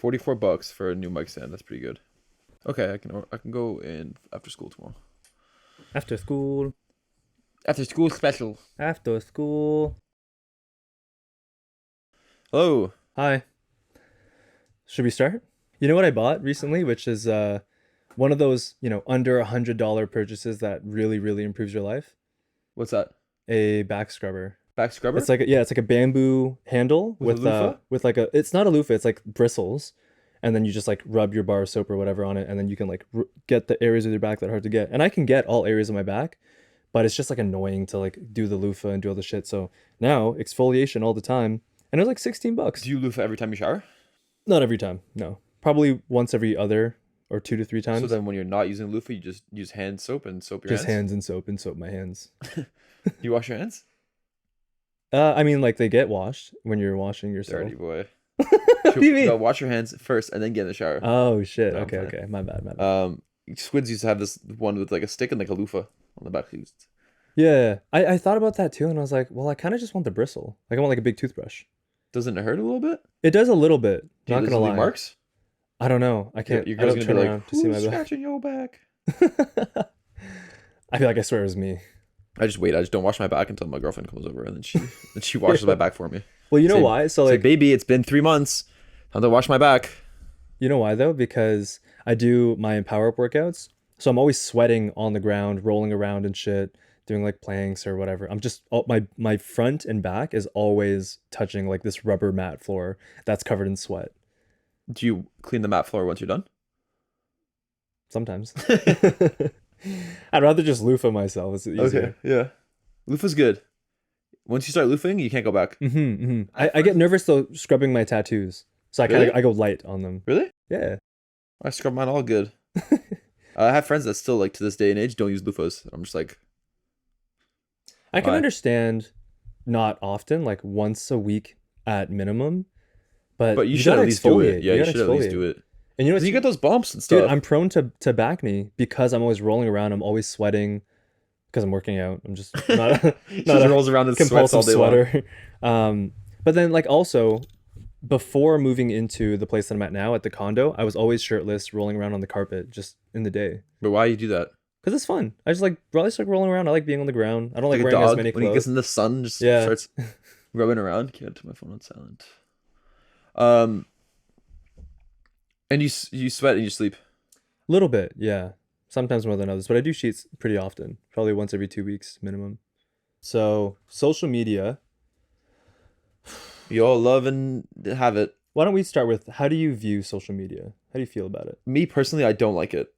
$44 for a new mic stand. That's pretty good. Okay, I can go in after school tomorrow. After school. After school special. After school. Hello. Hi. Should we start? You know what I bought recently, which is one of those, under $100 purchases that really, really improves your life? What's that? A back scrubber. Back scrubber? It's like a bamboo handle With a loofah? with like it's not a loofah, it's like bristles, and then you just like rub your bar of soap or whatever on it, and then you can like get the areas of your back that are hard to get. And I can get all areas of my back, but it's just like annoying to like do the loofah and do all the shit. So now exfoliation all the time, and it was like $16. Do you loofah every time you shower? Not every time, no. Probably once every other or 2 to 3 times. So then when you're not using loofah, you just use hand soap and soap your just hands? hands and soap my hands. You wash your hands? I mean, like they get washed when you're washing yourself. Dirty boy. What do you mean? No, wash your hands first and then get in the shower. Oh shit. No, I'm Okay, fine. okay. My bad. Squids used to have this one with like a stick and like a loofah on the back. Yeah. I thought about that too, and I was like, well, I kind of just want the bristle. Like I want like a big toothbrush. Doesn't it hurt a little bit? It does a little bit. Do Not you gonna lie. Marks? I don't know. I can't. Your I girl's don't gonna turn be around like, to see my who's back. scratching your back? I feel like I swear it was me. I just wait. I just don't wash my back until my girlfriend comes over, and then she washes my back for me. Well, you know Say- why? So Say, like, baby, it's been 3 months. Time to wash my back. you know why though? Because I do my power up workouts, so I'm always sweating on the ground, rolling around and shit, doing like planks or whatever. I'm just my front and back is always touching like this rubber mat floor that's covered in sweat. Do you clean the mat floor once you're done? Sometimes. I'd rather just loofah myself. It's easier. yeah. Loofah's good. Once you start loofing, you can't go back. I get nervous though scrubbing my tattoos, so Really? I go light on them. Really? Yeah. I scrub mine all good. I have friends that still, like, to this day and age, don't use loofahs. I'm just like, I can Why? understand not often, like once a week at minimum, but you should at gotta least do exfoliate. it. Yeah, you gotta should at least exfoliate. do it. And you know Because what? you get those bumps and stuff. Dude, I'm prone to back knee because I'm always rolling around. I'm always sweating because I'm working out. I'm just not She not just a rolls around in sweats all compulsive day long. sweater. But then like also before moving into the place that I'm at now at the condo, I was always shirtless, rolling around on the carpet just in the day. But why you do that? Because it's fun. I just like rolling around. I like being on the ground. I don't like a wearing dog, as many when he gets clothes. in the sun, just Yeah. starts rubbing around. Can't put my phone on silent. And you sweat and you sleep. Little bit, yeah. Sometimes more than others, but I do sheets pretty often. Probably once every 2 weeks minimum. So social media. You all love and have it. Why don't we start with how do you view social media? How do you feel about it? Me personally, I don't like it.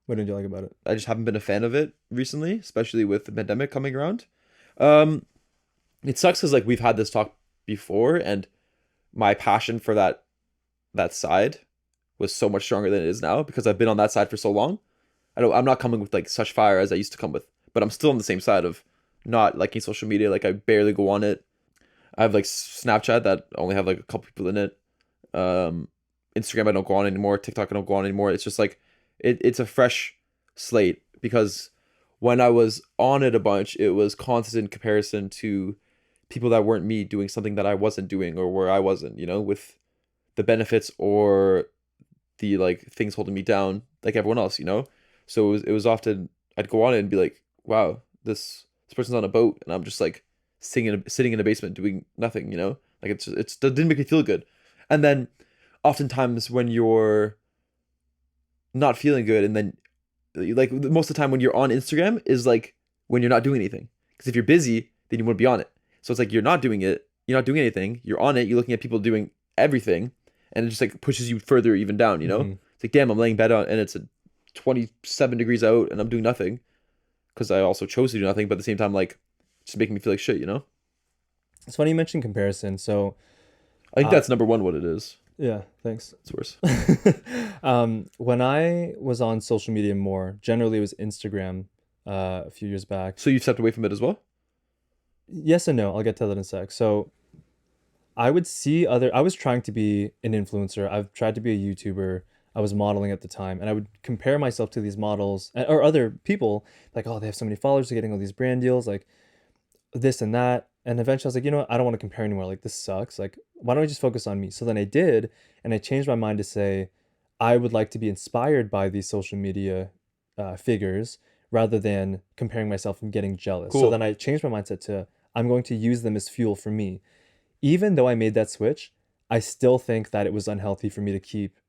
What did you like about it? I just haven't been a fan of it recently, especially with the pandemic coming around. It sucks because like we've had this talk before, and my passion for that side was so much stronger than it is now because I've been on that side for so long. I'm not coming with like such fire as I used to come with, but I'm still on the same side of not liking social media. Like I barely go on it. I have like Snapchat that only have like a couple people in it. Instagram I don't go on anymore. TikTok I don't go on anymore. It's just like it's a fresh slate because when I was on it a bunch, it was constant comparison to people that weren't me doing something that I wasn't doing or where I wasn't, with the benefits or the like things holding me down like everyone else, So it was often I'd go on it and be like, wow, this person's on a boat and I'm just like sitting in a basement doing nothing, Like it didn't make me feel good. And then oftentimes when you're not feeling good and then like most of the time when you're on Instagram is like when you're not doing anything. Because if you're busy, then you want to be on it. So it's like you're not doing it, you're not doing anything, you're on it, you're looking at people doing everything, and it just like pushes you further even down, It's like, damn, I'm laying bed on and it's 27 degrees out and I'm doing nothing. Because I also chose to do nothing, but at the same time, like, just making me feel like shit, It's funny you mentioned comparison. So I think that's number one what it is. yeah, thanks. It's worse. When I was on social media more, generally it was Instagram a few years back. So you've stepped away from it as well? Yes and no. I'll get to that in a sec. So I was trying to be an influencer. I've tried to be a YouTuber. I was modeling at the time, and I would compare myself to these models or other people like, oh, they have so many followers, they're getting all these brand deals, like this and that. And eventually I was like, you know what? I don't want to compare anymore. Like, this sucks. Like, why don't I just focus on me? So then I did, and I changed my mind to say, I would like to be inspired by these social media figures rather than comparing myself and getting jealous. So Cool. then I changed my mindset to, I'm going to use them as fuel for me. Even though I made that switch, I still think that it was unhealthy for me to keep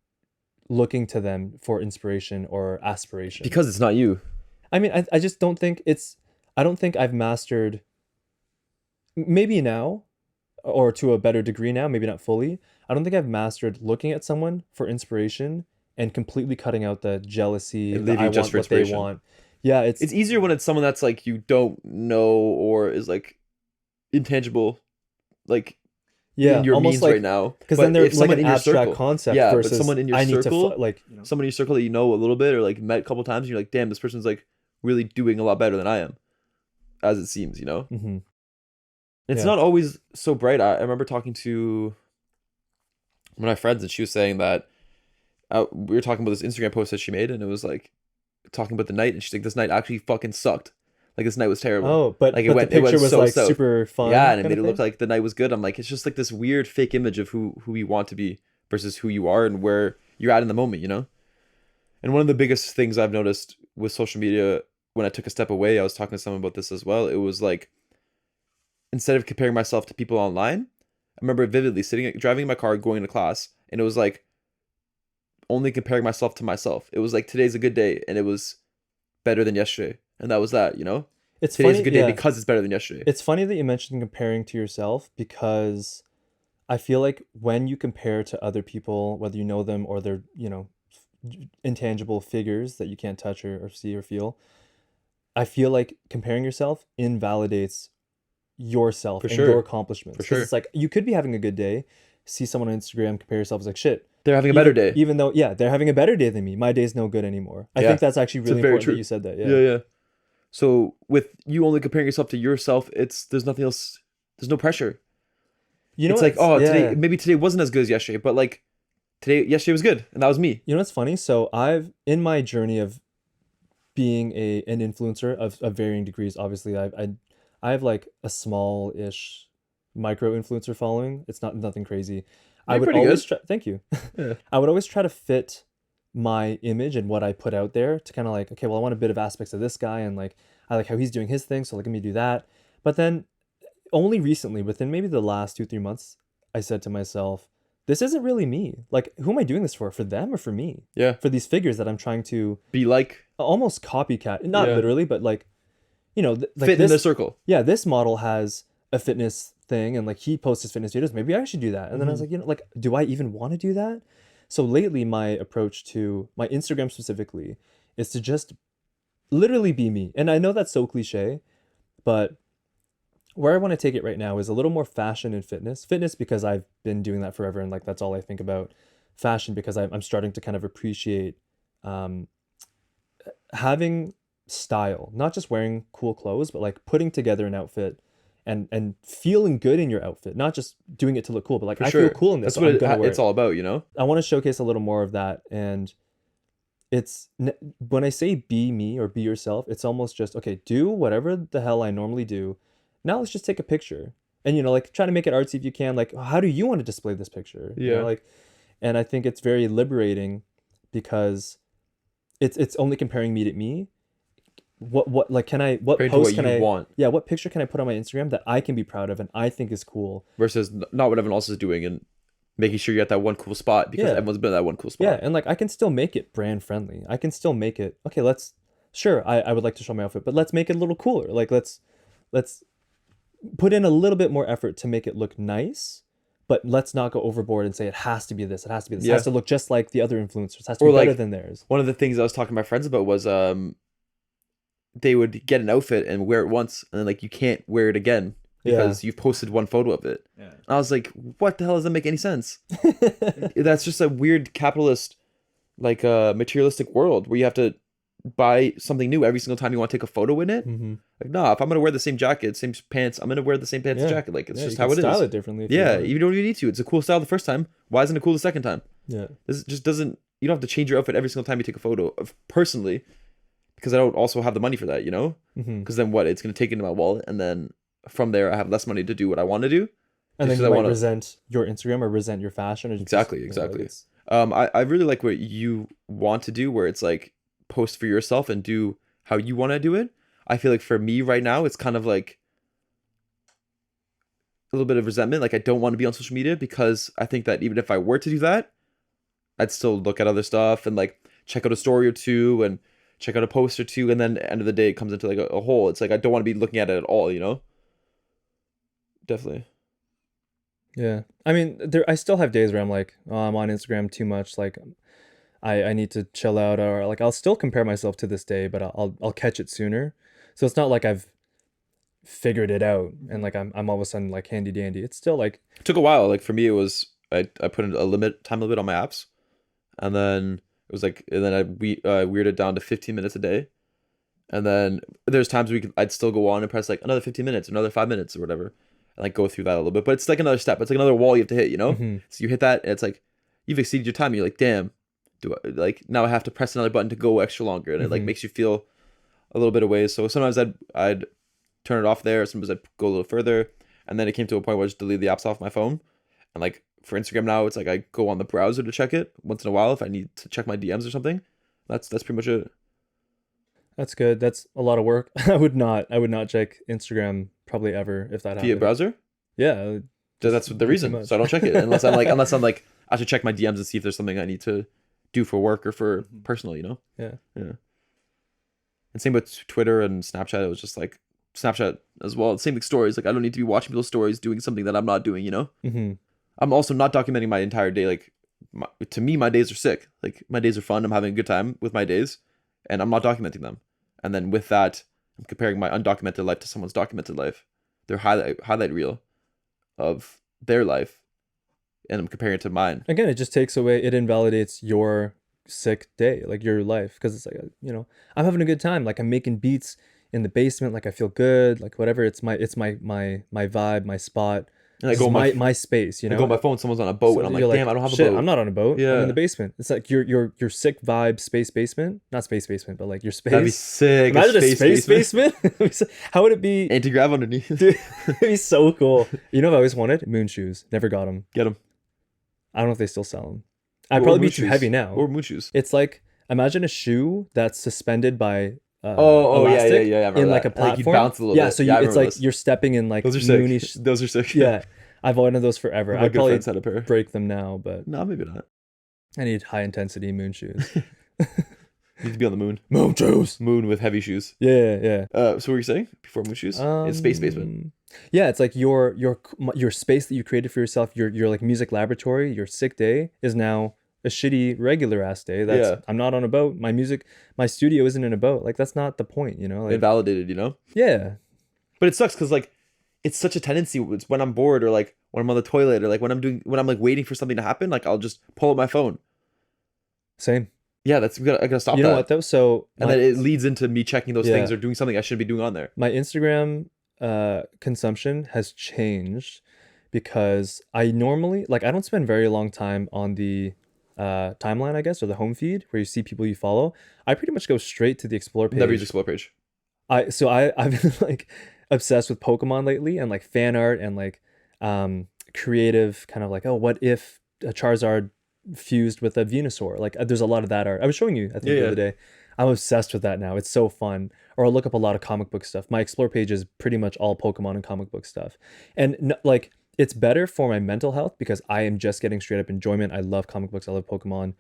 looking to them for inspiration or aspiration. Because it's not you. I mean, I just don't think it's, I don't think I've mastered, maybe now, or to a better degree now, maybe not fully. I don't think I've mastered looking at someone for inspiration and completely cutting out the jealousy, And the leave I you just want for what they inspiration. want. Yeah, It's easier when it's someone that's like you don't know or is like intangible, like yeah, in your almost means like, right now. because then But they're if like someone an in your abstract circle, concept yeah, but versus someone in your I need to circle, like, you know. someone in your circle that you know a little bit or like met a couple times, and you're like, damn, this person's like really doing a lot better than I am, as it seems, you know. Hmm. It's Yeah. not always so bright. I remember talking to one of my friends, and she was saying that we were talking about this Instagram post that she made, and it was like talking about the night, and she's like, this night actually fucking sucked. Like this night was terrible. Oh, Like but the it picture went was so like south. super Yeah, fun and it kind made of it look thing. like the night was good. I'm like, it's just like this weird fake image of who you want to be versus who you are and where you're at in the moment, you know? And one of the biggest things I've noticed with social media when I took a step away, I was talking to someone about this as well. It was like instead of comparing myself to people online, I remember vividly driving in my car, going to class, and it was like only comparing myself to myself. It was like today's a good day, and it was better than yesterday, and that was that. You know, It's today's a funny, good day yeah. because it's better than yesterday. It's funny that you mentioned comparing to yourself because I feel like when you compare to other people, whether you know them or they're, you know, intangible figures that you can't touch or see or feel, I feel like comparing yourself invalidates yourself For and your sure, accomplishments. for Because sure. it's like you could be having a good day, see someone on Instagram, compare yourself, it's like shit. They're having a better day. Even though, yeah, they're having a better day than me. My day's no good anymore. I Yeah, think that's actually it's really very important that true. you said that. Yeah, Yeah. yeah. So with you only comparing yourself to yourself, there's nothing else. There's no pressure. You know It's like, what's, oh, yeah. today wasn't as good as yesterday, but like yesterday was good, and that was me. You know what's funny? So I've, in my journey of being an influencer of varying degrees, obviously I have like a small-ish micro influencer following. It's not nothing crazy. I You're would pretty always good. try, thank you. Yeah. I would always try to fit my image and what I put out there to kind of like, okay, well, I want a bit of aspects of this guy and like I like how he's doing his thing, so let me do that. But then only recently, within maybe the last 2 3 months, I said to myself, this isn't really me. Like, who am I doing this for? For them or for me? Yeah. For these figures that I'm trying to Be like, almost copycat, not yeah, literally, but like, you know, like fit in the this, circle. yeah, this model has a fitness thing and like he posts his fitness videos. Maybe I should do that. And then I was Hmm. like, you know, like, do I even want to do that? So lately, my approach to my Instagram specifically is to just literally be me. And I know that's so cliche, but where I want to take it right now is a little more fashion and fitness. Fitness because I've been doing that forever and like that's all I think about. Fashion because I'm starting to kind of appreciate um, having style, not just wearing cool clothes, but like putting together an outfit and feeling good in your outfit, not just doing it to look cool, but like For I feel sure. cool in this, That's so what I'm gonna wear it's it. all about, you know? I want to showcase a little more of that, and it's when I say be me or be yourself, it's almost just okay, do whatever the hell I normally do. Now let's just take a picture. And you know, like try to make it artsy if you can. Like, how do you want to display this picture? You know, Yeah. like, and I think it's very liberating because it's only comparing me to me. What like can I what Compared to post what can you I want yeah, what picture can I put on my Instagram that I can be proud of and I think is cool? versus not what everyone else is doing and making sure you're at that one cool spot because Yeah. everyone's been at that one cool Yeah, spot. and like I can still make it brand friendly. I can still make it okay, let's sure, I would like to show my outfit, but let's make it a little cooler. Like let's put in a little bit more effort to make it look nice, but let's not go overboard and say it has to be this, it has to be this. It has Yeah. to look just like the other influencers. It has to Or be better like than theirs. one of the things I was talking to my friends about was they would get an outfit and wear it once and then like you can't wear it again Yeah. because you've posted one photo of it. Yeah. I was like, what the hell doesn't make any sense? That's just a weird capitalist like materialistic world where you have to buy something new every single time you want to take a photo in it. Mm-hmm. Like, nah, if I'm gonna wear the same jacket, same pants, I'm gonna wear the same pants and Yeah. jacket. Like, it's Yeah, just you how can it is. style it differently if you Yeah, want. you don't even need to. It's a cool style the first time. Why isn't it cool the second time? Yeah. This just doesn't. You don't have to change your outfit every single time you take a photo. Personally, because I don't also have the money for that. You know, Mm-hmm. because then what? It's gonna take into my wallet, and then from there I have less money to do what I want to do. And Just then because you I might want to. resent your Instagram or resent your fashion. Or Exactly, like exactly. it's I really like what you want to do, where it's like post for yourself and do how you want to do it. I feel like for me right now, it's kind of like a little bit of resentment. Like I don't want to be on social media because I think that even if I were to do that, I'd still look at other stuff and like check out a story or two and check out a post or two, and then at the end of the day, it comes into like a whole. It's like I don't want to be looking at it at all, you know? Definitely. yeah. I mean, I still have days where I'm like, oh, I'm on Instagram too much. Like, I need to chill out, or like I'll still compare myself to this day, but I'll catch it sooner. So it's not like I've figured it out and like I'm all of a sudden like handy dandy. It's still like It took a while. Like for me, it was I put in a time limit on my apps, and then it was like, and then I weirded down to 15 minutes a day, and then there's times I'd still go on and press like another 15 minutes, another 5 minutes or whatever, and like go through that a little bit. But it's like another step. It's like another wall you have to hit, you know? mhm, So you hit that, and it's like you've exceeded your time. And you're like, damn, do I like now I have to press another button to go extra longer, and it like mhm. makes you feel a little bit away. So sometimes I'd turn it off there. Sometimes I'd go a little further, and then it came to a point where I just deleted the apps off my phone. And like for Instagram now, it's like I go on the browser to check it once in a while if I need to check my DMs or something. That's pretty much it. That's good. That's a lot of work. I would not check Instagram probably ever if that Via happened. browser. Yeah, So just that's the way too reason. So I much. don't check it unless I'm like I should check my DMs and see if there's something I need to do for work or for Mhm. personal. You know. Yeah. Yeah. And same with Twitter and Snapchat. It was just like Snapchat as well. Same with stories. Like I don't need to be watching people's stories doing something that I'm not doing. You know. Hmm. I'm also not documenting my entire day. Like, to me, my days are sick. Like, my days are fun. I'm having a good time with my days, and I'm not documenting them. And then with that, I'm comparing my undocumented life to someone's documented life, their highlight reel of their life, and I'm comparing it to mine. Again, it just takes away. It invalidates your sick day, like your life, because it's like I'm having a good time. Like I'm making beats in the basement. Like I feel good. Like whatever. It's my vibe, my spot. And This is my space. I go on my phone. Someone's on a boat, So and I'm you're like, like, damn, I don't have a shit, boat. I'm not on a boat. I'm in the Yeah, basement. It's like your sick vibe space basement. Not space basement, but like your that'd be space. sick. Imagine a space Basement. basement. How would it be? Anti grav underneath. Dude, it'd be so cool. You know what I always wanted? Moon shoes. Never got them. Get them. I don't know if they still sell them. I'd Or probably moon be too shoes. heavy now. Or moon shoes. It's like imagine a shoe that's suspended by Oh yeah, elastic yeah. I remember in that. like a And, like, you platform. bounce a little Yeah, bit. so Yeah, I it's remember like those. you're stepping in like Those are sick. moonish. Those are sick. Yeah, I've wanted those forever. My I'd good probably friends had a pair. break them now, but No, maybe not. I need high intensity moon shoes. You need to be on the moon. Moon shoes. Moon with heavy shoes. Yeah, yeah. So what were you saying before moon shoes? It's space basement. Yeah, it's like your space that you created for yourself, your like music laboratory, your sick day is now a shitty regular ass day. That's Yeah. I'm not on a boat. My studio isn't in a boat. Like that's not the point, you know? Like Invalidated, you know? yeah. But it sucks because like it's such a tendency. It's when I'm bored or like when I'm on the toilet or like when I'm like waiting for something to happen, like I'll just pull up my phone. Same. Yeah, I gotta stop You know that. what though? So And then it leads into me checking those things Yeah. or doing something I shouldn't be doing on there. my Instagram consumption has changed because I normally like I don't spend very long time on the timeline, I guess, or the home feed where you see people you follow. I pretty much go straight to the explore page. Never use explore page. I've been like obsessed with Pokemon lately and like fan art and like creative kind of like, oh, what if a Charizard fused with a Venusaur? Like there's a lot of that art. I was showing you I think the Yeah. other day. I'm obsessed with that now. It's so fun. Or I'll look up a lot of comic book stuff. My explore page is pretty much all Pokemon and comic book stuff. And like it's better for my mental health because I am just getting straight up enjoyment. I love comic books. I love Pokemon.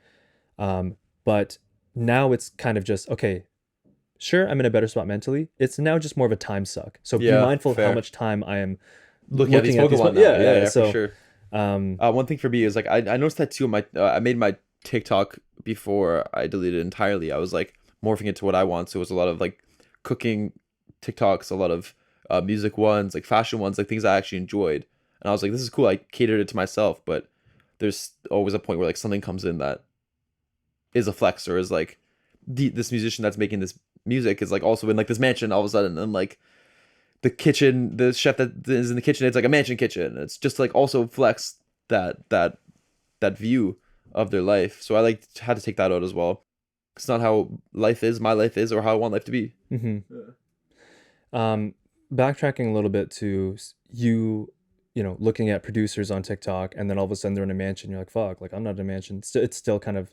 But now it's kind of just okay. Sure, I'm in a better spot mentally. It's now just more of a time suck. So be Yeah, mindful of how fair. much time I am Looking at these Pokemon now. Yeah, So, for sure. um, One thing for me is like I noticed that too. I made my TikTok before I deleted it entirely. I was like morphing it to what I want. So it was a lot of like cooking TikToks, a lot of music ones, like fashion ones, like things I actually enjoyed. And I was like, this is cool. I catered it to myself, but there's always a point where like something comes in that is a flex or is like this musician that's making this music is like also in like this mansion all of a sudden, and like the kitchen, the chef that is in the kitchen, it's like a mansion kitchen. It's just like also flex that view of their life. So I like had to take that out as well. It's not how life is, my life is, or how I want life to be. mhm. backtracking a little bit to you know, looking at producers on TikTok, and then all of a sudden they're in a mansion. You're like, fuck, like I'm not in a mansion. It still kind of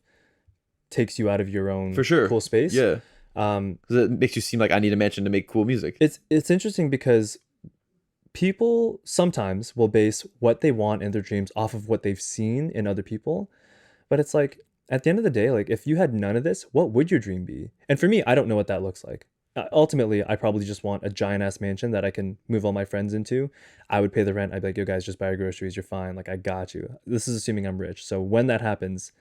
takes you out of your For own sure. cool space. Yeah. Um, Because it makes you seem like I need a mansion to make cool music. it's interesting because people sometimes will base what they want in their dreams off of what they've seen in other people. But it's like, at the end of the day, like if you had none of this, what would your dream be? And for me, I don't know what that looks like. Ultimately, I probably just want a giant ass mansion that I can move all my friends into. I would pay the rent. I'd be like, yo guys, just buy your groceries. You're fine. Like I got you. This is assuming I'm rich. So when that happens,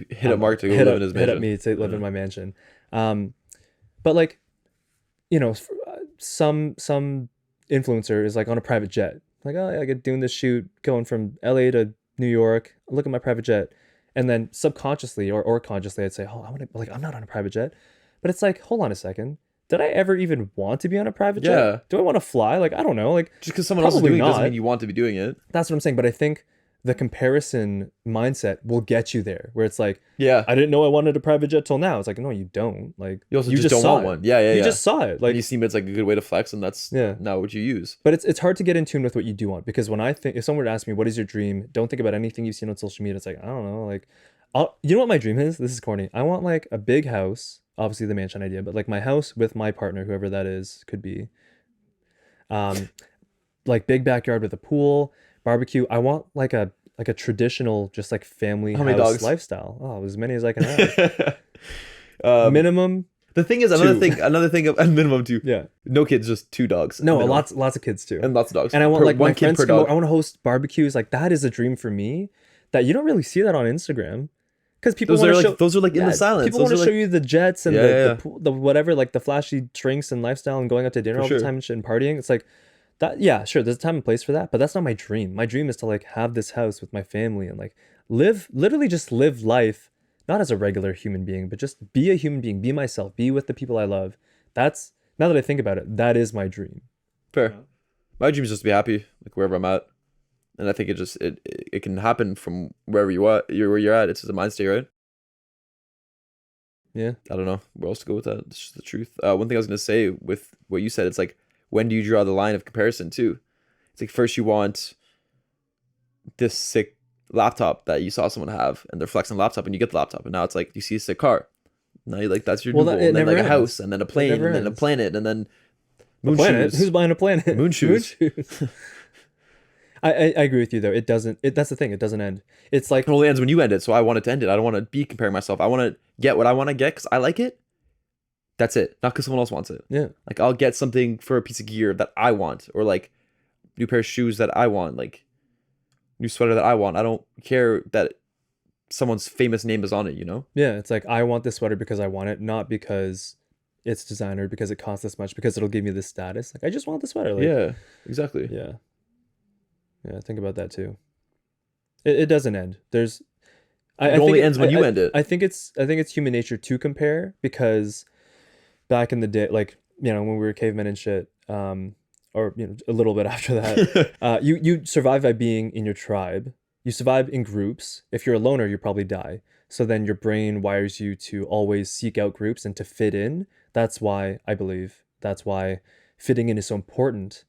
Hit up Marc to go live in his hit up mansion. me to live in Yeah. my mansion. But like, you know, some influencer is like on a private jet. Like, oh, yeah, I get doing this shoot, going from LA to New York. Look at my private jet, and then subconsciously or consciously, I'd say, oh, I want to, like, I'm not on a private jet. But it's like, hold on a second. Did I ever even want to be on a private jet? Yeah. Do I want to fly? Like, I don't know. Like, Just because someone else is probably doing it doesn't not. mean you want to be doing it. That's what I'm saying. But I think the comparison mindset will get you there, where it's like, Yeah. I didn't know I wanted a private jet till now. It's like, no, you don't. Like, You also just don't saw want it. one. Yeah, yeah, You yeah. just saw it. And Like, you seem it's like a good way to flex, and that's yeah. not what you use. But it's hard to get in tune with what you do want, because when I think, if someone were to ask me, what is your dream? Don't think about anything you've seen on social media. It's like, I don't know. Like, you know what my dream is? This is corny. I want like a big house, obviously the mansion idea, but like my house with my partner, whoever that is, could be, like big backyard with a pool, barbecue. I want like a traditional, just like family How many house dogs? lifestyle. Oh, as many as I can have. Um, Minimum. the thing is, another thing of a minimum two. Yeah. No kids, just 2 dogs. No, minimum. lots of kids too. And lots of dogs. And I want like one my kid friends per to come over. dog. I want to host barbecues. Like that is a dream for me that you don't really see that on Instagram, because people Those want are to like show. those are like in Yeah, the silence. people Those want to are show like you the jets and Yeah, the, yeah, the yeah. pool- the whatever, like the flashy drinks and lifestyle and going out to dinner For all sure. the time and shit and partying. It's like that. Yeah, sure. There's a time and place for that, but that's not my dream. My dream is to like have this house with my family and like literally just live life, not as a regular human being, but just be a human being, be myself, be with the people I love. That's, now that I think about it, that is my dream. fair. My dream is just to be happy, like wherever I'm at, and I think it can happen from wherever where you're at. It's just a mind state, right? Yeah. I don't know where else to go with that. It's just the truth. One thing I was gonna say with what you said, it's like, when do you draw the line of comparison too? It's like, first you want this sick laptop that you saw someone have, and they're flexing the laptop, and you get the laptop, and now it's like you see a sick car. Now you like, that's your Well, new goal, it and then never like a ends. house, and then a plane, never and then a ends. planet, and then A moon planet? shoes. Who's buying a planet? Moon shoes. I agree with you though. It doesn't. That's the thing. It doesn't end. It's like, It only ends when you end it, so I want it to end it. I don't want to be comparing myself. I want to get what I want to get because I like it. That's it. Not because someone else wants it. yeah, Like, I'll get something for a piece of gear that I want, or like new pair of shoes that I want, like new sweater that I want. I don't care that someone's famous name is on it, you know? yeah. It's like, I want this sweater because I want it, not because it's designer, because it costs this much, because it'll give me this status. Like, I just want the sweater. Like, Yeah, exactly. yeah, yeah. Think about that too. It doesn't end. There's. It only ends when you end it. I think it's human nature to compare, because back in the day, like, you know, when we were cavemen and shit, or you know, a little bit after that, you survive by being in your tribe. You survive in groups. If you're a loner, you probably die. So then your brain wires you to always seek out groups and to fit in. That's why I believe that's why fitting in is so important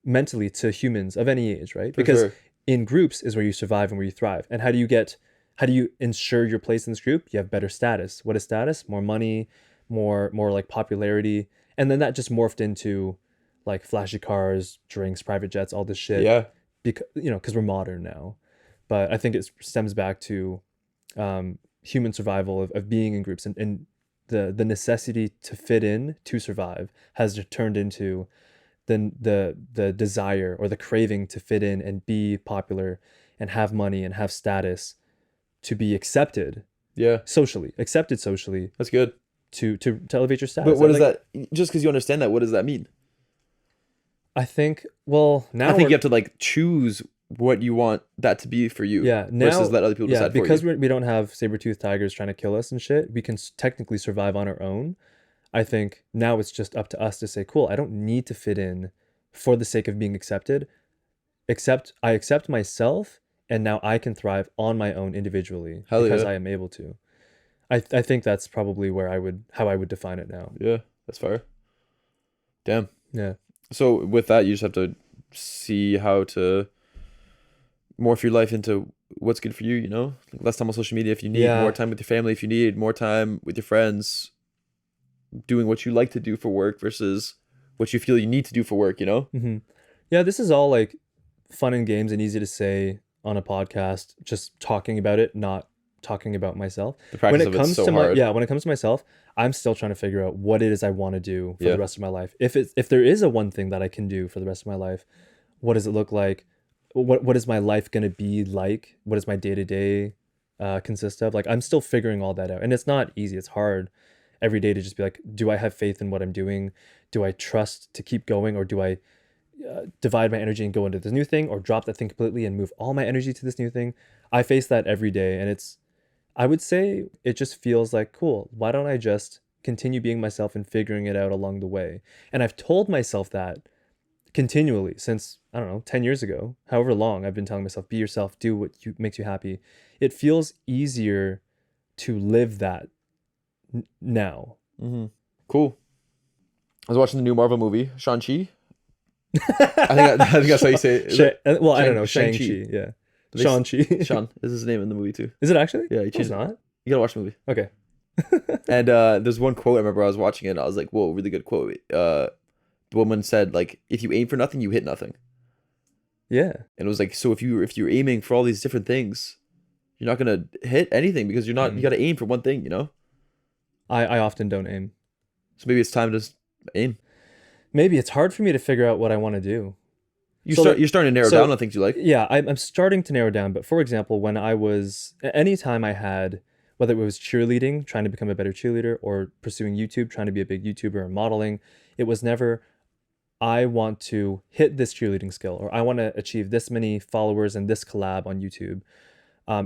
mentally to humans of any age, right? For Because sure. in groups is where you survive and where you thrive. And how do you ensure your place in this group? You have better status. What is status? More money, more like popularity. And then that just morphed into like flashy cars, drinks, private jets, all this shit. Yeah. Because, you know, because we're modern now. But I think it stems back to human survival of being in groups, and the necessity to fit in to survive has turned into the desire or the craving to fit in and be popular and have money and have status, to be accepted Yeah. socially, That's good. to elevate your status. But what I does like- that, just because you understand that, what does that mean? I think, well, now I think we're- you have to like choose what you want that to be for you. yeah, now, versus let other people decide for because you. we don't have saber-toothed tigers trying to kill us and shit. We can technically survive on our own. I think now it's just up to us to say, cool, I don't need to fit in for the sake of being accepted. I accept myself, and now I can thrive on my own individually Hell because yeah. I am able to. I think that's probably how I would define it now. Yeah, that's fair. Damn. Yeah. So with that, you just have to see how to morph your life into what's good for you, you know? Like less time on social media if you need, more Yeah. time with your family if you need, more time with your friends, doing what you like to do for work versus what you feel you need to do for work, you know? Hmm. Yeah, this is all like fun and games and easy to say on a podcast, just talking about it, not talking about myself. The When practice it of it's comes so to my, hard. yeah, when it comes to myself, I'm still trying to figure out what it is I want to do for the Yeah. rest of my life. If there is a one thing that I can do for the rest of my life, what does it look like? What is my life going to be like? What does my day-to-day consist of? Like I'm still figuring all that out. And it's not easy. It's hard every day to just be like, do I have faith in what I'm doing? Do I trust to keep going, or do I divide my energy and go into this new thing, or drop that thing completely and move all my energy to this new thing? I face that every day, and I would say it just feels like, cool, why don't I just continue being myself and figuring it out along the way? And I've told myself that continually since, I don't know, 10 years ago, however long I've been telling myself, be yourself, do what makes you happy. It feels easier to live that now. Mm-hmm. Cool. I was watching the new Marvel movie, Shang-Chi. I think that's how you say it. Is it Well, I don't know, Shang-Chi? Shang-Chi, yeah. They s- Shang-Chi. Sean is his name in the movie too. Is it actually? Yeah, he No, it's changed. not. You gotta watch the movie. Okay. And there's one quote I remember I was watching it. And I was like, "Whoa, really good quote." The woman said like, "If you aim for nothing, you hit nothing." Yeah. And it was like, so if you're aiming for all these different things, you're not gonna hit anything because you're not. You Mm. gotta aim for one thing, you know. I often don't aim. So maybe it's time to just aim. Maybe it's hard for me to figure out what I want to do. You're starting to narrow down on things you like. Yeah, I'm starting to narrow down. But for example, when I was, anytime I had, whether it was cheerleading, trying to become a better cheerleader, or pursuing YouTube, trying to be a big YouTuber, or modeling, it was never, I want to hit this cheerleading skill, or I want to achieve this many followers and this collab on YouTube.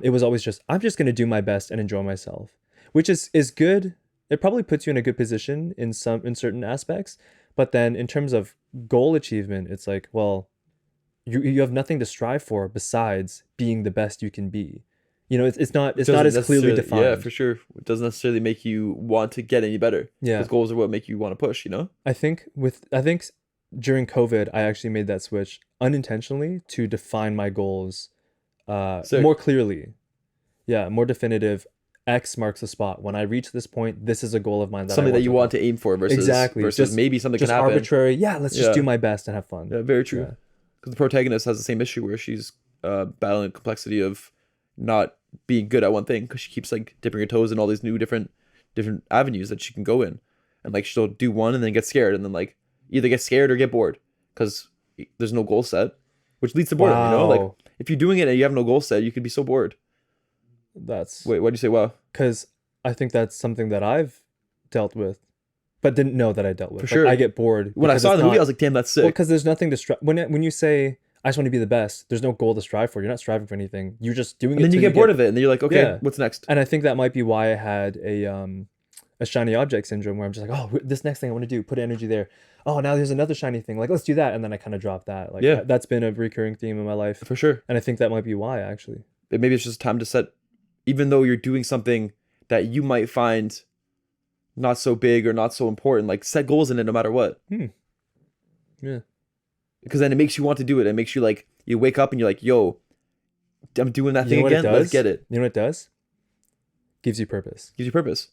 It was always just, I'm just going to do my best and enjoy myself, which is good. It probably puts you in a good position in certain aspects. But then in terms of goal achievement, it's like, well, you have nothing to strive for besides being the best you can be. You know, it's not Doesn't as clearly necessarily- defined. Yeah, for sure. It doesn't necessarily make you want to get any better. Yeah. Because goals are what make you want to push, you know? I think during COVID, I actually made that switch unintentionally to define my goals Sick. more clearly. Yeah, more definitive. X marks the spot. When I reach this point, this is a goal of mine that Something that you want to to aim for versus Exactly. versus maybe something can just happen. arbitrary. Yeah, let's just Yeah. do my best and have fun. Yeah, very true. Yeah. Because the protagonist has the same issue where she's battling the complexity of not being good at one thing because she keeps like dipping her toes in all these new different avenues that she can go in, and like she'll do one and then get scared and then like either get scared or get bored because there's no goal set, which leads to boredom. You know, like Wow. if you're doing it and you have no goal set, you could be so bored. That's Wait, why'd you say wow? because I think that's something that I've dealt with, but didn't know that I dealt with. For Like, sure. I get bored When I because saw it's the movie, I not- was like, damn, that's well, sick. because there's nothing to strive. When you say I just want to be the best, there's no goal to strive for. You're not striving for anything. You're just doing And it. then you till get bored of it, and then you're like, okay, Yeah. what's next? And I think that might be why I had a shiny object syndrome, where I'm just like, oh, this next thing I want to do, put energy there. Oh, now there's another shiny thing. Like, let's do that, and then I kind of drop that. Like, Yeah. that's been a recurring theme in my life, For sure. and I think that might be why actually. Maybe it's just time to set, even though you're doing something that you might find not so big or not so important, like set goals in it no matter what. Yeah. Because then it makes you want to do it. It makes you like, you wake up and you're like, yo, I'm doing that You thing know what it again. Let's does? get it. You know what it does? Gives you purpose. Gives you purpose.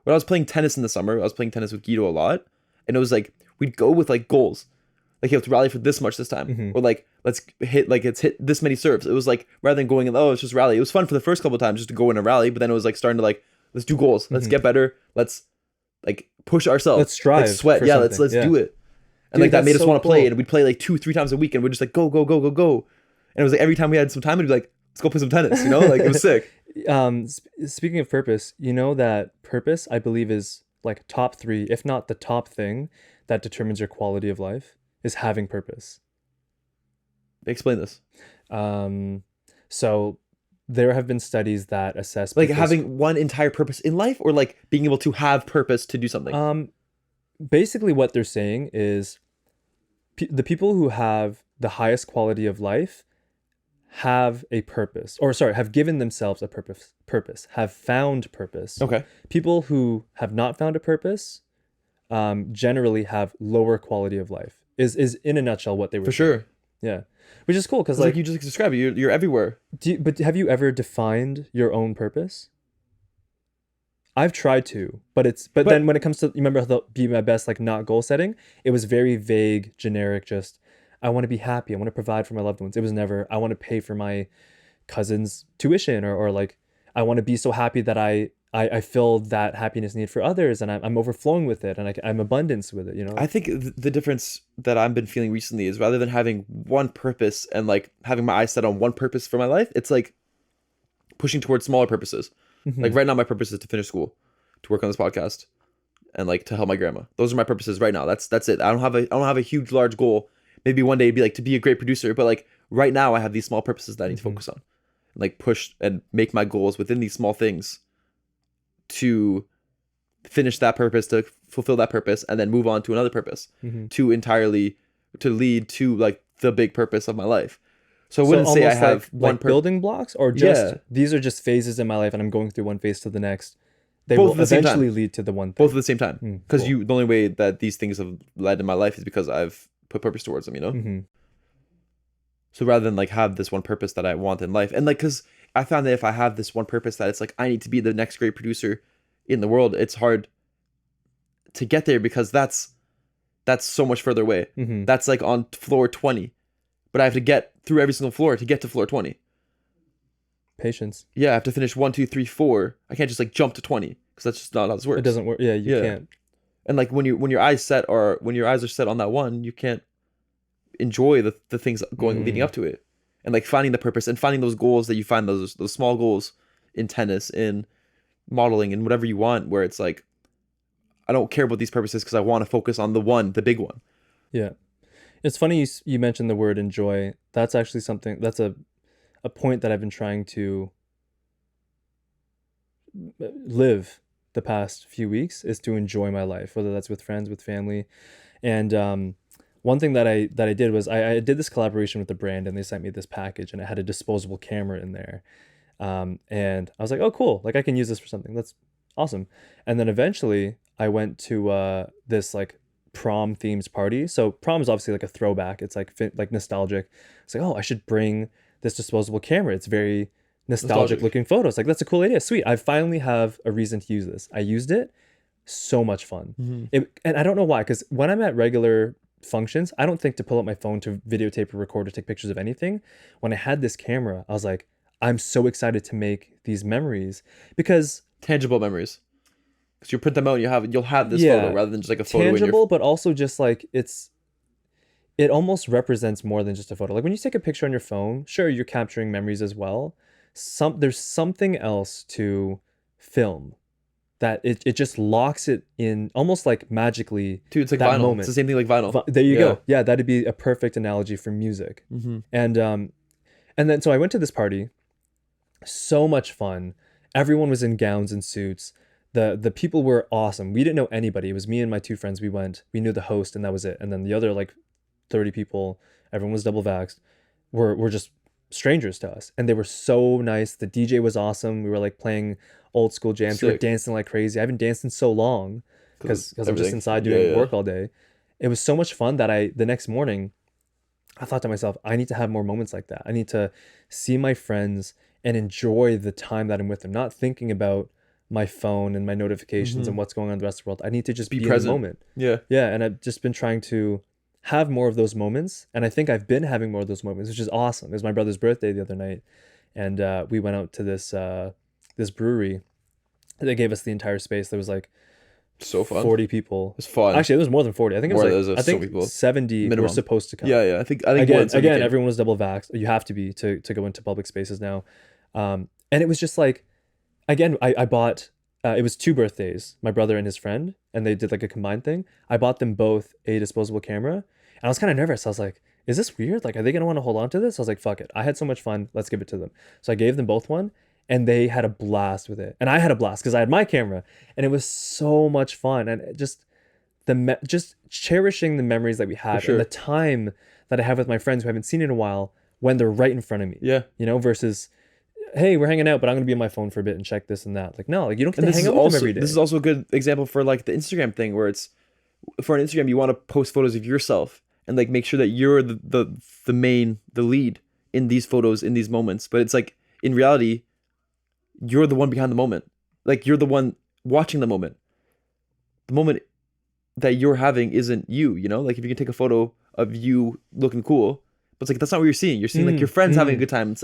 When I was playing tennis in the summer, I was playing tennis with Guido a lot. And it was like, we'd go with like goals. Like you have to rally for this much this time. Mhm. Or like, let's hit this many serves. It was like, rather than going, oh, it's just rally. It was fun for the first couple of times just to go in a rally. But then it was like starting to like, let's do goals. Let's Mhm. get better. Let's like push ourselves. Let's strive Let's sweat. for Yeah, something. let's Yeah. do it. And Dude, like that that's made us so want to play. cool. And we'd play like 2-3 times a week. And we'd just like go. And it was like every time we had some time, we'd be like, let's go play some tennis. You know, like it was sick. Speaking of purpose, you know that purpose, I believe, is like top 3, if not the top thing that determines your quality of life, is having purpose. Explain this. So there have been studies that assess Like people's- having one entire purpose in life, or like being able to have purpose to do something. Basically what they're saying is the people who have the highest quality of life have a purpose, or sorry, have given themselves a purpose, have found purpose. Okay. People who have not found a purpose generally have lower quality of life. is in a nutshell what they were For saying. sure. Yeah, which is cool because Like like, you just described it, you're everywhere. but have you ever defined your own purpose? I've tried to, but then But when it comes to, you remember the be my best, like not goal setting, it was very vague, generic, just I want to be happy, I want to provide for my loved ones. It was never I want to pay for my cousin's tuition, or like I want to be so happy that I fill that happiness need for others, and I'm overflowing with it, and I'm abundance with it, you know? I think the difference that I've been feeling recently is rather than having one purpose and like having my eyes set on one purpose for my life, it's like pushing towards smaller purposes. Hmm. Like right now, my purpose is to finish school, to work on this podcast, and like to help my grandma. Those are my purposes right now. That's it. I don't have a huge large goal. Maybe one day it'd be like to be a great producer, but like right now I have these small purposes that I need to Hmm. focus on, and like push and make my goals within these small things to finish that purpose, to fulfill that purpose, and then move on to another purpose Hmm. to entirely to lead to like the big purpose of my life. So I So wouldn't say I almost have like one. building blocks, or just Yeah, these are just phases in my life, and I'm going through one phase to the next. They both will at the same time. eventually lead to the one Both thing. at the same time. Because Cool. you, the only way that these things have led in my life is because I've put purpose towards them. You know. Hmm. So rather than like have this one purpose that I want in life, and like, because I found that if I have this one purpose that it's like I need to be the next great producer in the world, it's hard to get there because that's so much further away. Hmm. That's like on floor 20, but I have to get through every single floor to get to floor 20. Patience. Yeah, I have to finish 1, 2, 3, 4. I can't just like jump to 20 because that's just not how this works. It doesn't work. Yeah, you Yeah. can't. And like when your eyes are set on that one, you can't enjoy the things leading up to it, and like finding the purpose and finding those goals that you find, those small goals in tennis, in modeling, and whatever you want, where it's like I don't care about these purposes because I want to focus on the big one. Yeah. It's funny you mentioned the word enjoy. That's actually something, that's a point that I've been trying to live the past few weeks, is to enjoy my life, whether that's with friends, with family. And one thing that I did was I did this collaboration with the brand, and they sent me this package, and it had a disposable camera in there. And I was like, oh, cool. Like I can use this for something. That's awesome. And then eventually I went to this like prom themed party. So prom is obviously like a throwback. It's like like nostalgic. It's like, oh, I should bring this disposable camera. It's very nostalgic looking photos. Like that's a cool idea. Sweet. I finally have a reason to use this. I used it. So much fun. And I don't know why, because when I'm at regular functions, I don't think to pull up my phone to videotape or record or take pictures of anything. When I had this camera, I was like, I'm so excited to make these memories, because Tangible memories, because you print them out and you'll have this yeah, photo rather than just like a photo tangible, but also just like it almost represents more than just a photo. Like when you take a picture on your phone, sure, you're capturing memories as well. There's something else to film that it just locks it in almost like magically. dude. It's like that vinyl. moment. It's the same thing like vinyl. There you Yeah. go. Yeah, that'd be a perfect analogy for music. And then so I went to this party. So much fun. Everyone was in gowns and suits. The people were awesome. We didn't know anybody. It was me and my two friends. We went. We knew the host, and that was it. And then the other like 30 people, everyone was double vaxxed, were just strangers to us. And they were so nice. The DJ was awesome. We were like playing old school jams. We were Sick. dancing like crazy. I haven't danced in so long because I'm just everything. inside Yeah, doing yeah. work all day. It was so much fun that the next morning I thought to myself, I need to have more moments like that. I need to see my friends and enjoy the time that I'm with them, not thinking about my phone and my notifications and what's going on in the rest of the world. I need to just be present. in the moment. Yeah. Yeah. And I've just been trying to have more of those moments. And I think I've been having more of those moments, which is awesome. It was my brother's birthday the other night. And we went out to this brewery. They gave us the entire space. There was like So fun. 40 people. It's fun. Actually, it was more than 40. I think it was More, like, there's I so think many people. 70 Minimum. were supposed to come. Yeah. I think more Again, than 70 came. everyone was double vaxxed. You have to be to go into public spaces now. And it was just like, again, I bought, it was 2 birthdays, my brother and his friend, and they did like a combined thing. I bought them both a disposable camera, and I was kind of nervous. I was like, is this weird? Like, are they going to want to hold on to this? I was like, fuck it. I had so much fun. Let's give it to them. So I gave them both one, and they had a blast with it. And I had a blast because I had my camera, and it was so much fun. And it just, just cherishing the memories that we had sure. and the time that I have with my friends who I haven't seen in a while when they're right in front of me. Yeah. You know, versus, hey, we're hanging out, but I'm gonna be on my phone for a bit and check this and that. Like, no, like you don't get And to this hang is out with them also every day. this is also a good example for like the Instagram thing, where it's for an Instagram you want to post photos of yourself, and like make sure that you're the lead in these photos, in these moments. But it's like in reality, you're the one behind the moment. Like you're the one watching the moment. The moment that you're having isn't you, you know? Like if you can take a photo of you looking cool, but it's like that's not what you're seeing. You're seeing like your friends having a good time. It's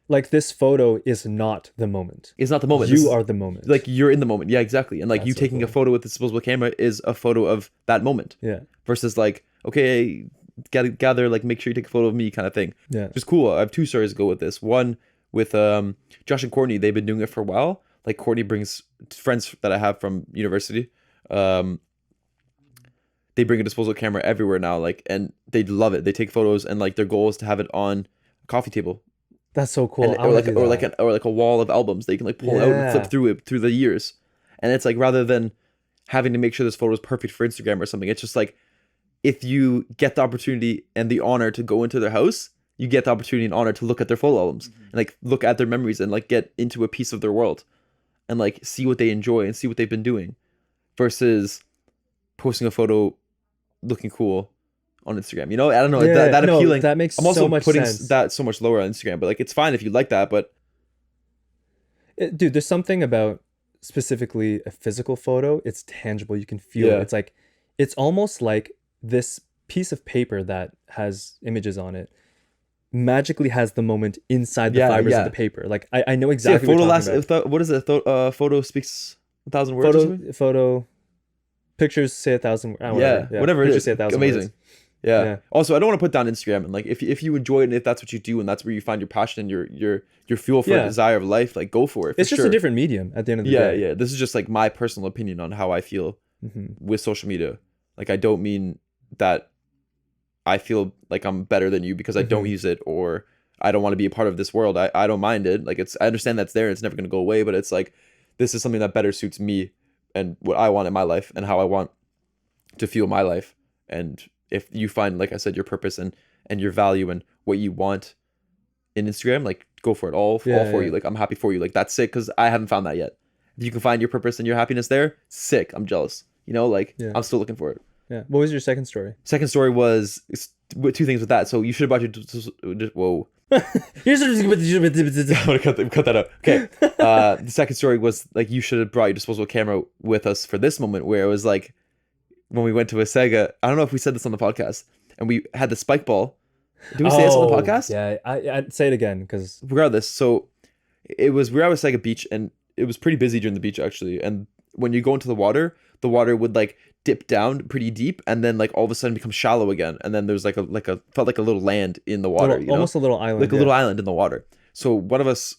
like this photo is not the moment. It's not the moment. You are the moment. Like you're in the moment. Yeah, exactly. And like That's you so taking a cool. photo with the disposable camera is a photo of that moment. Yeah. Versus like, okay, gather, like make sure you take a photo of me kind of thing. Yeah. Which is cool. I have two stories to go with this. One with Josh and Courtney. They've been doing it for a while. Like Courtney brings friends that I have from university. They bring a disposable camera everywhere now, like, and they love it. They take photos, and like their goal is to have it on a coffee table. That's so cool. And, or like a wall of albums that you can like pull out and flip through it through the years. And it's like rather than having to make sure this photo is perfect for Instagram or something, it's just like if you get the opportunity and the honor to go into their house, you get the opportunity and honor to look at their photo albums and like look at their memories and like get into a piece of their world and like see what they enjoy and see what they've been doing versus posting a photo looking cool on Instagram. You know, I don't know, that appealing. That makes I'm also so much putting sense. that so much lower on Instagram, but like it's fine if you like that, but Dude, there's something about specifically a physical photo. It's tangible. You can feel it. It's like, it's almost like this piece of paper that has images on it magically has the moment inside the fibers of the paper. Like I know exactly what you're talking about. What is it? Photo speaks 1,000 words. Photo pictures say 1,000 words. Whatever it pictures is. say 1,000 Amazing. words. Yeah. Also, I don't want to put down Instagram, and like if you enjoy it and if that's what you do and that's where you find your passion and your fuel for a desire of life, like go for it. It's just a different medium at the end of the day. Yeah. This is just like my personal opinion on how I feel with social media. Like I don't mean that I feel like I'm better than you because I don't use it or I don't want to be a part of this world. I don't mind it. Like I understand that's there. It's never gonna go away. But it's like this is something that better suits me and what I want in my life and how I want to feel my life. And if you find, like I said, your purpose and your value and what you want in Instagram, like go for it. All for you. Like I'm happy for you. Like that's sick because I haven't found that yet. If you can find your purpose and your happiness there, sick. I'm jealous. You know, like I'm still looking for it. Yeah. What was your second story? Second story was two things with that. So you should have bought your whoa. Here's I'm gonna cut that out. Okay. The second story was like you should have brought your disposable camera with us for this moment where it was like when we went to a Sega. I don't know if we said this on the podcast, and we had the spike ball. Did we say this on the podcast? Yeah, I'd say it again because regardless. So we were at a Sega beach, and it was pretty busy during the beach actually. And when you go into the water would like dip down pretty deep, and then like all of a sudden become shallow again. And then there's like a felt like a little land in the water, almost a little island, like a little island in the water. So one of us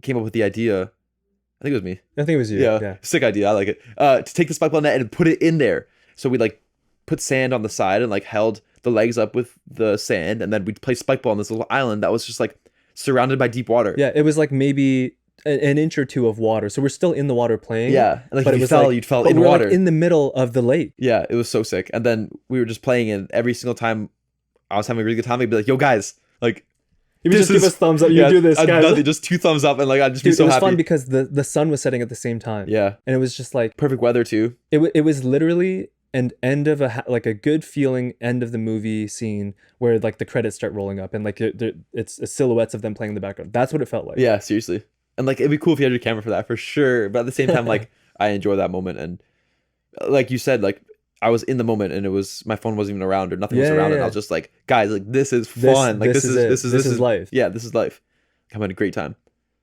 came up with the idea. I think it was me. I think it was you. Yeah. Sick idea. I like it. To take the spike ball net and put it in there. So we like put sand on the side and like held the legs up with the sand, and then we'd play spike ball on this little island that was just like surrounded by deep water. Yeah, it was like maybe an inch or two of water. So we're still in the water playing. Yeah, and like but if you fell, like, you'd fall in water. Like in the middle of the lake. Yeah, it was so sick. And then we were just playing, and every single time I was having a really good time, I'd be like, "Yo, guys, like." You just give us thumbs up. You do this, guys. Nothing, just 2 thumbs up, and like I'd just be so happy. It was fun because the sun was setting at the same time. Yeah, and it was just like perfect weather too. It was literally an end of like a good feeling end of the movie scene where like the credits start rolling up and like it's silhouettes of them playing in the background. That's what it felt like. Yeah, seriously. And like it'd be cool if you had your camera for that for sure. But at the same time, like I enjoy that moment, and like you said, like I was in the moment, and it was my phone wasn't even around or nothing was around, and I was just like, guys, like this is fun. Like this is life. Yeah, this is life. I'm having a great time.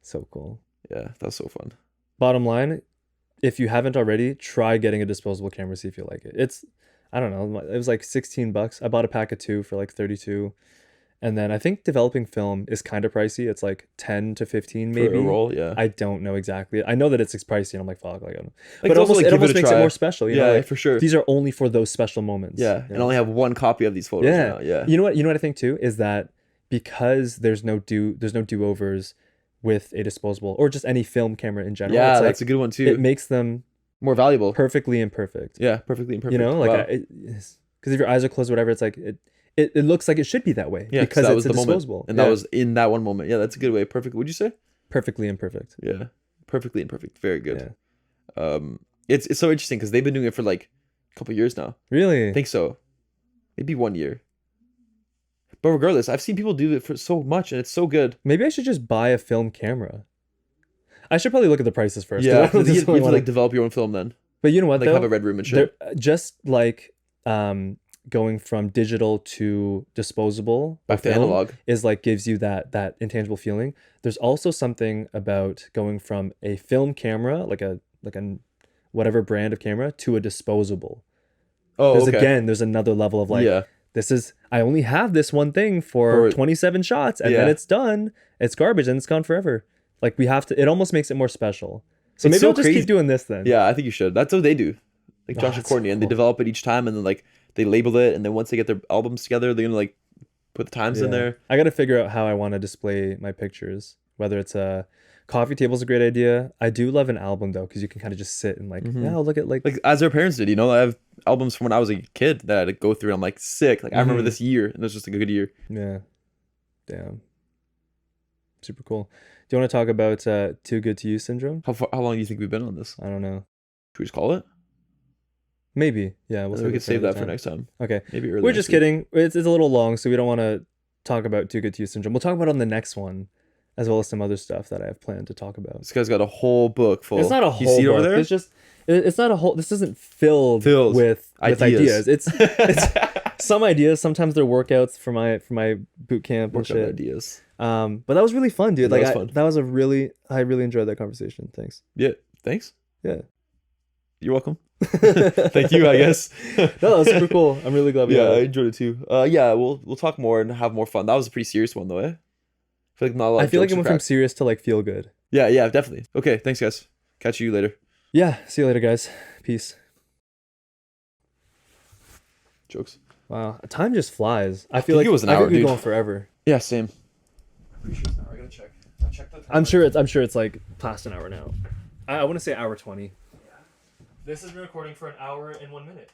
So cool. Yeah, that was so fun. Bottom line, if you haven't already, try getting a disposable camera, see if you like it. It's, I don't know, it was like $16. I bought a pack of 2 for like 32. And then I think developing film is kind of pricey. It's like 10 to 15 maybe. For a roll, yeah. I don't know exactly. I know that it's pricey, and I'm like, fuck. Like, I don't know. Like, but also, it almost makes it more special. You know? Like, for sure. These are only for those special moments. Yeah, and only have 1 copy of these photos now. Yeah. You know what I think too is that because there's no do-overs with a disposable or just any film camera in general. Yeah, it's like, that's a good one too. It makes them more valuable. Perfectly imperfect. Yeah, perfectly imperfect. You know, like because if your eyes are closed or whatever, it's like it looks like it should be that way because it's a disposable. And that was in that one moment. Yeah, that's a good way. Perfect. What'd you say? Perfectly imperfect. Yeah, perfectly imperfect. Very good. Yeah. It's so interesting because they've been doing it for like a couple years now. Really? I think so. Maybe 1 year. But regardless, I've seen people do it for so much, and it's so good. Maybe I should just buy a film camera. I should probably look at the prices first. Yeah, I don't you just have to wanna- like develop your own film then, But you know what? like though? have a red room and shit. Just like going from digital to disposable Back to film analog. is like gives you that intangible feeling. There's also something about going from a film camera, like a whatever brand of camera, to a disposable. Oh, There's okay. again, there's another level of like, yeah, this is, I only have this one thing for 27 shots, and then Yeah. it's done. It's garbage and it's gone forever. Like we have to, it almost makes it more special. So It's maybe so I'll just crazy. keep doing this then. yeah. I think you should. That's what they do. Like Oh, Josh and that's Courtney, so and they cool. develop it each time, and then like they label it, and then once they get their albums together, they're gonna like put the times in Yeah. there. I got to figure out how I want to display my pictures. Whether it's a coffee table's a great idea. I do love an album though, because you can kind of just sit and like, Mhm. yeah, I'll look at like Like as our parents did, you know. I have albums from when I was a kid that I had to go through. And I'm like sick. Like I remember Mhm. this year, and it was just a good year. yeah, damn, super cool. Do you want to talk about too good to use syndrome? How long do you think we've been on this? I don't know. Should we just call it? Maybe, yeah. We save it could save another that for time. next time. Okay, Maybe early. we're next just week. kidding. It's a little long, so we don't want to talk about too good to use syndrome. We'll talk about it on the next one, as well as some other stuff that I have planned to talk about. This guy's got a whole book full. It's not a You whole see it book. over there? It's just it's not a whole. This isn't filled Filled with ideas. It's it's some ideas. Sometimes they're workouts for my boot camp and workout shit. ideas. But that was really fun, dude. That Like was fun. that was I really enjoyed that conversation. Thanks. Yeah. Thanks. Yeah. You're welcome. Thank you. I guess. No, that was super cool. I'm really glad we Yeah, had I it. enjoyed it too. Yeah, we'll talk more and have more fun. That was a pretty serious one though, eh? I feel like not a lot. I feel like jokes it or went from cracks. serious to like feel good. Yeah, definitely. Okay, thanks guys. Catch you later. Yeah. See you later, guys. Peace. Jokes. Wow, time just flies. I think feel like it was an I hour, could be dude. going forever. Yeah, same. I'm pretty sure it's an hour. I gotta check. I checked the time. I'm sure it's like past an hour now. I want to say hour 20. This has been recording for an hour and 1 minute.